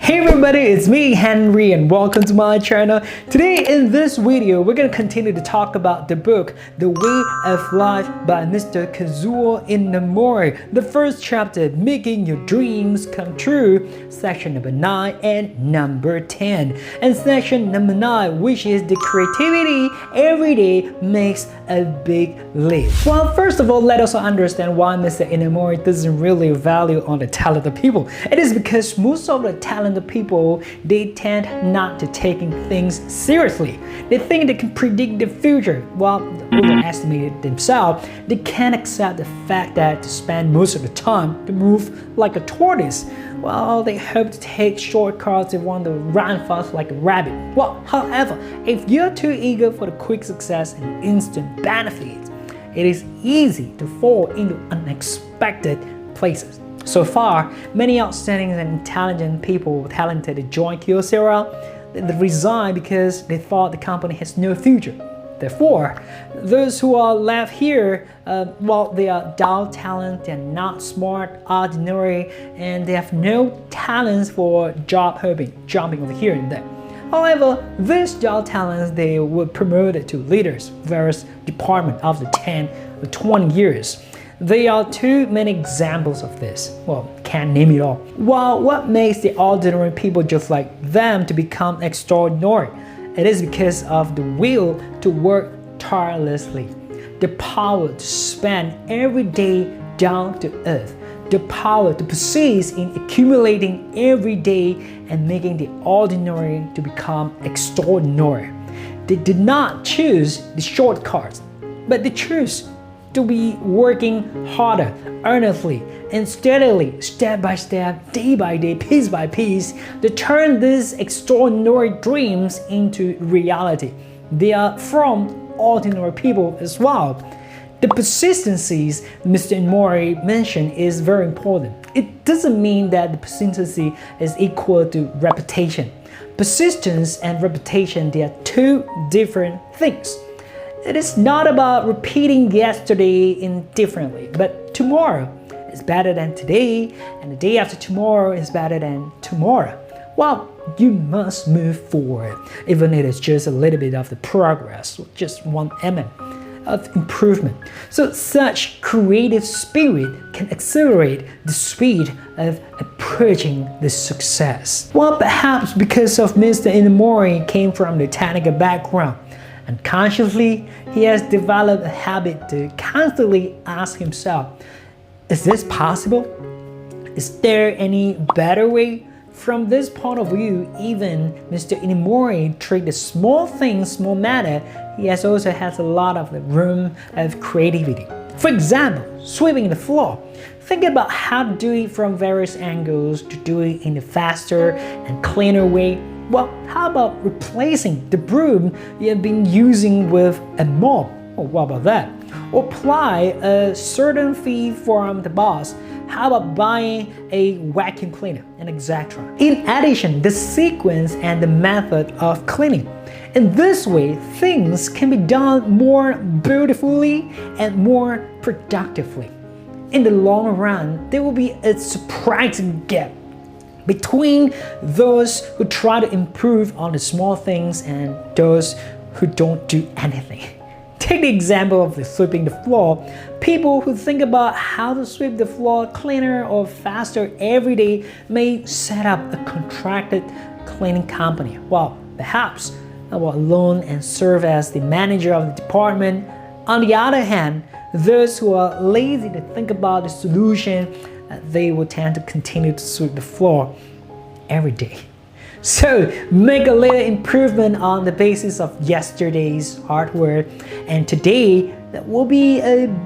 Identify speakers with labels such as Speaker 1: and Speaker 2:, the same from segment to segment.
Speaker 1: Hey everybody, it's me Henry and welcome to my channel. Today in this video, we're going to continue to talk about the book The Way of Life by Mr. Kazuo Inamori. The first chapter, Making Your Dreams Come True, section number 9 and number 10. And section number 9, which is the creativity every day makes a big leap. Well, first of all, let us understand why Mr. Inamori doesn't really value on the talented people. It is because most of the talented people, they tend not to taking things seriously. They think they can predict the future while overestimating themselves. They can't accept the fact that to spend most of the time to move like a tortoise. Well, they hope to take shortcuts. They want to run fast like a rabbit. Well, however, if you're too eager for the quick success and instant benefits, it is easy to fall into unexpected places. So far, many outstanding and intelligent people talented to join Kyocera. They resigned because they thought the company has no future. Therefore, those who are left here, well, they are dull talent, they're not smart, ordinary, and they have no talents for job hopping, jumping over here and there. However, these dull talents, they were promoted to leaders, various departments after 10 or 20 years. There are too many examples of this. Well, can't name it all. Well, what makes the ordinary people just like them to become extraordinary? It is because of the will to work tirelessly, the power to spend every day down to earth, the power to persist in accumulating every day and making the ordinary to become extraordinary. They did not choose the shortcuts, but they chose to be working harder, earnestly, and steadily, step by step, day by day, piece by piece, to turn these extraordinary dreams into reality. They are from ordinary people as well. The persistencies Mr. Inamori mentioned is very important. It doesn't mean that the persistency is equal to reputation. Persistence and reputation, they are two different things. It is not about repeating yesterday indifferently, but tomorrow is better than today, and the day after tomorrow is better than tomorrow. Well, you must move forward, even if it's just a little bit of the progress, just 1 mm of improvement. So such creative spirit can accelerate the speed of approaching the success. Well, perhaps because of Mr. Inamori came from the technical background, unconsciously, he has developed a habit to constantly ask himself, is this possible? Is there any better way? From this point of view, even Mr. Inamori treats the small things small matter. He also has a lot of room of creativity. For example, sweeping the floor. Think about how to do it from various angles, to do it in a faster and cleaner way. Well, how about replacing the broom you have been using with a mop? Oh, what about that? Or apply a certain fee from the boss. How about buying a vacuum cleaner, and etc. In addition, the sequence and the method of cleaning. In this way, things can be done more beautifully and more productively. In the long run, there will be a surprising gap between those who try to improve on the small things and those who don't do anything. Take the example of the sweeping the floor. People who think about how to sweep the floor cleaner or faster every day may set up a contracted cleaning company. Well, perhaps alone and serve as the manager of the department. On the other hand, those who are lazy to think about the solution, they will tend to continue to sweep the floor every day. So make a little improvement on the basis of yesterday's hard work, and today that will be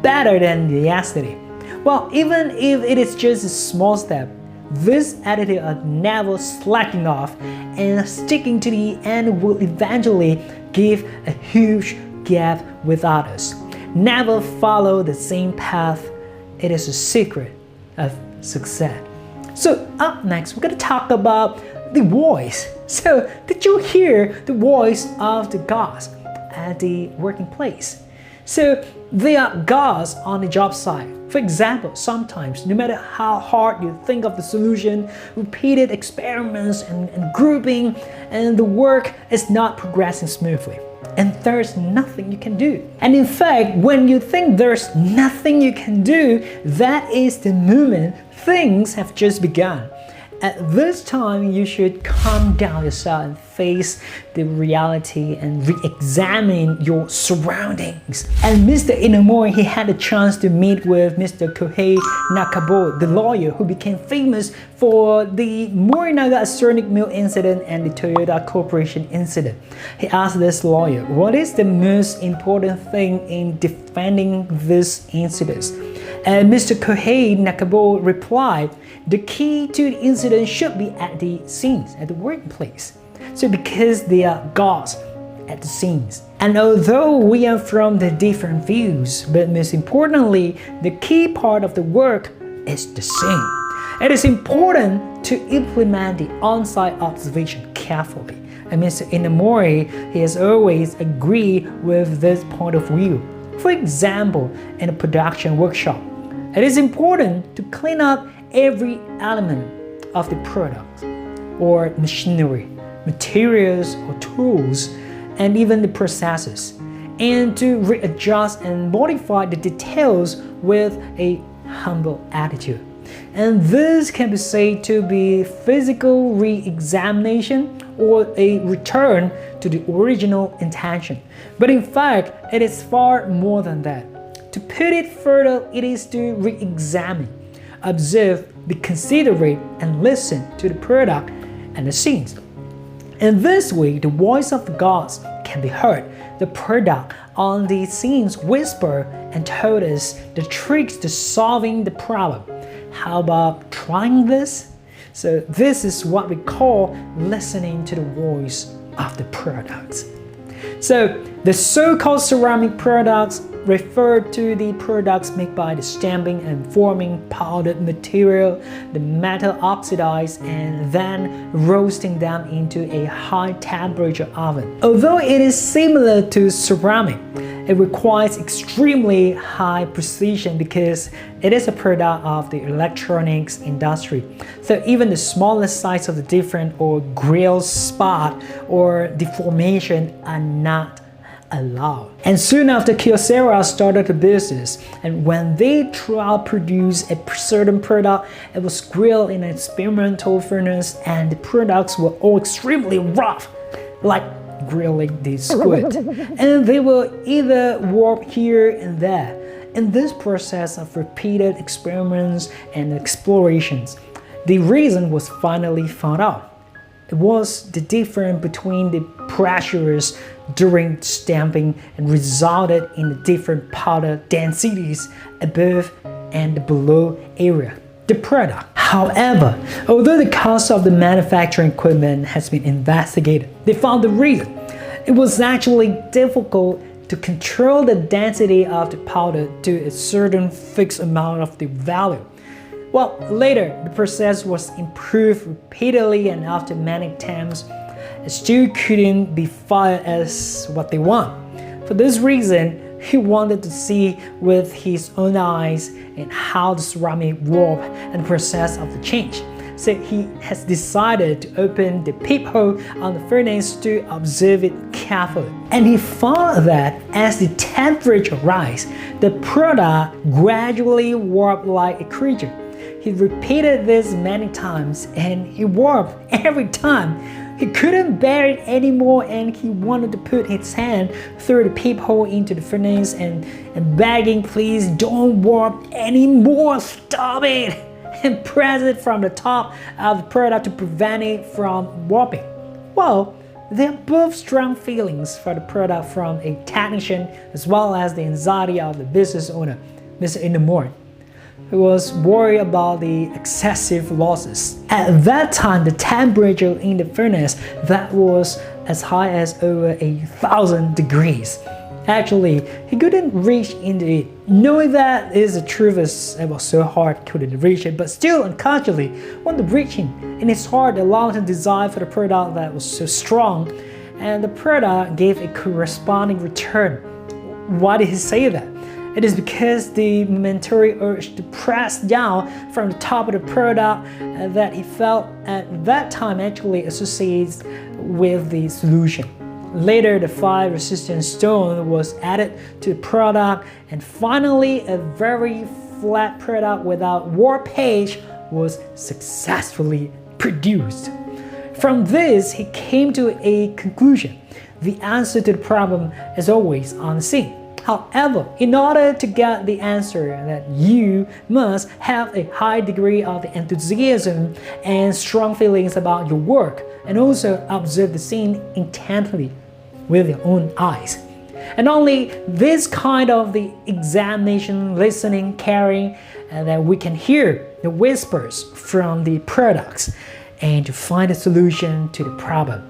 Speaker 1: better than yesterday. Well, even if it is just a small step, this attitude of never slacking off and sticking to the end will eventually give a huge gap with others. Never follow the same path. It is a secret of success. So up next, we're going to talk about the voice. So did you hear the voice of the gods at the working place? So there are gods on the job site, For example, sometimes, no matter how hard you think of the solution, repeated experiments and grouping, and the work is not progressing smoothly. And there's nothing you can do. And in fact, when you think there's nothing you can do, that is the moment things have just begun. At this time, you should calm down yourself and face the reality and re-examine your surroundings. And Mr. Inamori, he had a chance to meet with Mr. Kohei Nakabo, the lawyer who became famous for the Morinaga arsenic mill incident and the Toyota Corporation incident. He asked this lawyer, what is the most important thing in defending these incidents? And Mr. Kohei Nakabo replied, the key to the incident should be at the scenes, at the workplace. So because they are gods at the scenes. And although we are from the different views, but most importantly, the key part of the work is the scene. It is important to implement the on-site observation carefully. And Mr. Inamori, he has always agreed with this point of view. For example, in a production workshop, it is important to clean up every element of the product or machinery, materials or tools, and even the processes, and to readjust and modify the details with a humble attitude. And this can be said to be physical re-examination or a return to the original intention. But in fact, it is far more than that. To put it further, it is to re-examine, observe, be considerate, and listen to the product and the scenes. In this way, the voice of the gods can be heard. The product on the scenes whisper and told us the tricks to solving the problem. How about trying this? So this is what we call listening to the voice of the products. So the so-called ceramic products refer to the products made by the stamping and forming powdered material, the metal oxidized, and then roasting them into a high temperature oven. Although it is similar to ceramic, it requires extremely high precision because it is a product of the electronics industry. So even the smallest size of the difference or grill spot or deformation are not allowed. And soon after, Kyocera started the business, and when they tried to produce a certain product, it was grilled in an experimental furnace, and the products were all extremely rough, like grilling the squid. And they were either warped here and there. In this process of repeated experiments and explorations, the reason was finally found out. It was the difference between the pressures during stamping and resulted in the different powder densities above and below area, the product. However, although the cost of the manufacturing equipment has been investigated, they found the reason. It was actually difficult to control the density of the powder to a certain fixed amount of the value. Well, later, the process was improved repeatedly, and after many attempts, it still couldn't be fired as what they want. For this reason, he wanted to see with his own eyes and how the ceramic warped and the process of the change. So he has decided to open the peephole on the furnace to observe it carefully. And he found that as the temperature rises, the product gradually warped like a creature. He repeated this many times and he warped every time. He couldn't bear it anymore, and he wanted to put his hand through the peephole into the furnace and begging, please don't warp anymore, stop it, and press it from the top of the product to prevent it from warping. Well, there are both strong feelings for the product from a technician as well as the anxiety of the business owner, Mr. Inamori, who was worried about the excessive losses. At that time, the temperature in the furnace that was as high as over 1,000 degrees. Actually, he couldn't reach into it. Knowing that is the truth, it was so hard he couldn't reach it, but still unconsciously wanted to reach him. In his heart, allowed him to desire for the product that was so strong, and the product gave a corresponding return. Why did he say that? It is because the momentary urge to press down from the top of the product that he felt at that time actually associates with the solution. Later, the 5 resistance stone was added to the product, and finally a very flat product without warp page was successfully produced. From this, he came to a conclusion. The answer to the problem is always unseen. However, in order to get the answer, that you must have a high degree of enthusiasm and strong feelings about your work, and also observe the scene intently with your own eyes. And only this kind of the examination, listening, caring, that we can hear the whispers from the products and to find a solution to the problem.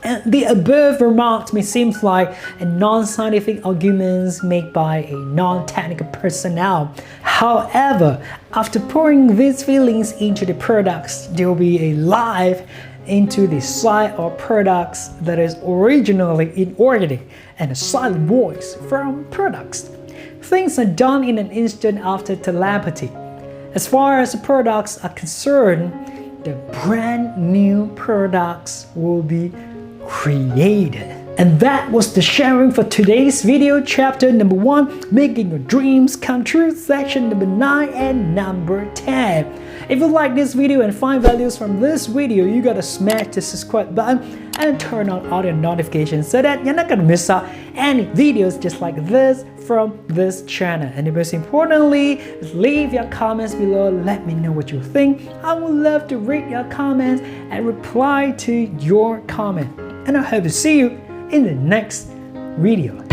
Speaker 1: And the above remarks may seem like a non-scientific arguments made by a non-technical personnel. However, after pouring these feelings into the products, there will be a life into the side of products that is originally inorganic and a silent voice from products. Things are done in an instant after telepathy. As far as the products are concerned, the brand new products will be created. And that was the sharing for today's video, chapter number 1, making your dreams come true, section number 9 and number 10. If you like this video and find values from this video, you gotta smash the subscribe button and turn on all your notifications so that you're not gonna miss out any videos just like this from this channel. And most importantly, leave your comments below. Let me know what you think. I would love to read your comments and reply to your comment. And I hope to see you in the next video.